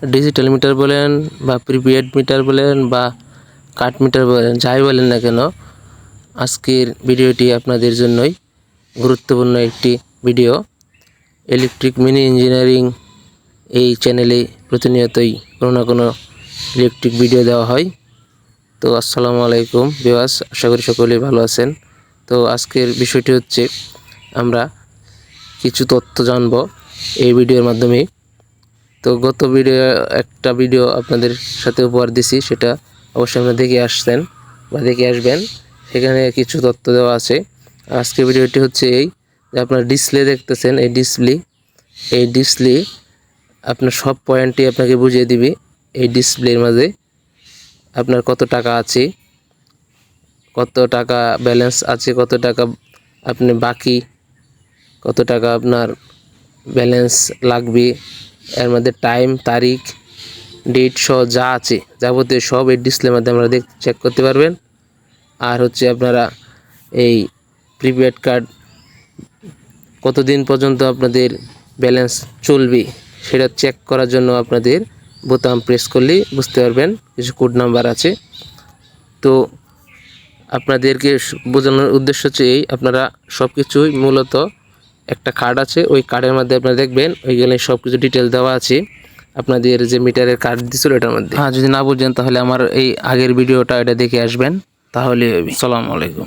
Digital meter বলেন বা prepaid metre বলেন বা কাট মিটার বলেন, যাই বলেন না কেন, আজকের ভিডিওটি আপনাদের জন্যই গুরুত্বপূর্ণ একটি ভিডিও। ইলেকট্রিক মিনি ইঞ্জিনিয়ারিং এই চ্যানেলে প্রতিনিয়তই কোনো না কোনো ইলেকট্রিক ভিডিও দেওয়া হয়। তো আসসালামু আলাইকুম ভিউয়ার্স, আশা করি সকলেই ভালো আছেন। তো আজকের বিষয়টি হচ্ছে আমরা কিছু তথ্য জানব এই ভিডিওর মাধ্যমে। তো গত একটা ভিডিও আপনাদের সাথে উপহার দিছি, সেটা অবশ্যই আপনারা দেখে আসছেন বা দেখে আসবেন, সেখানে কিছু তথ্য দেওয়া আছে। আজকের ভিডিওটি হচ্ছে এই যে আপনার ডিসপ্লে দেখতেছেন, এই ডিসপ্লে আপনার সব পয়েন্টই আপনাকে বুঝিয়ে দিবে। এই ডিসপ্লের মাঝে আপনার কত টাকা আছে, কত টাকা ব্যালেন্স আছে, কত টাকা আপনি বাকি, কত টাকা আপনার ব্যালেন্স লাগবে, এর মধ্যে টাইম, তারিখ, ডেট সহ যা আছে যাবতীয় সব এই ডিসপ্লের মধ্যে আমরা চেক করতে পারবেন। আর হচ্ছে আপনারা এই প্রিপেড কার্ড কতদিন পর্যন্ত আপনাদের ব্যালেন্স চলবে সেটা চেক করার জন্য আপনাদের বোতাম প্রেস করলেই বুঝতে পারবেন, কিছু কোড নাম্বার আছে। তো আপনাদেরকে বোঝানোর উদ্দেশ্য হচ্ছে এই, আপনারা সব কিছুই মূলত একটা কার্ড আছে, ওই কার্ডের মধ্যে আপনারা দেখবেন ওইখানে সব কিছু ডিটেল দেওয়া আছে আপনাদের যে মিটারের কার্ড দিছিল এটার মধ্যে। যদি না বুঝেন তাহলে আমার এই আগের ভিডিওটা এটা দেখে আসবেন, তাহলে আসসালামু আলাইকুম।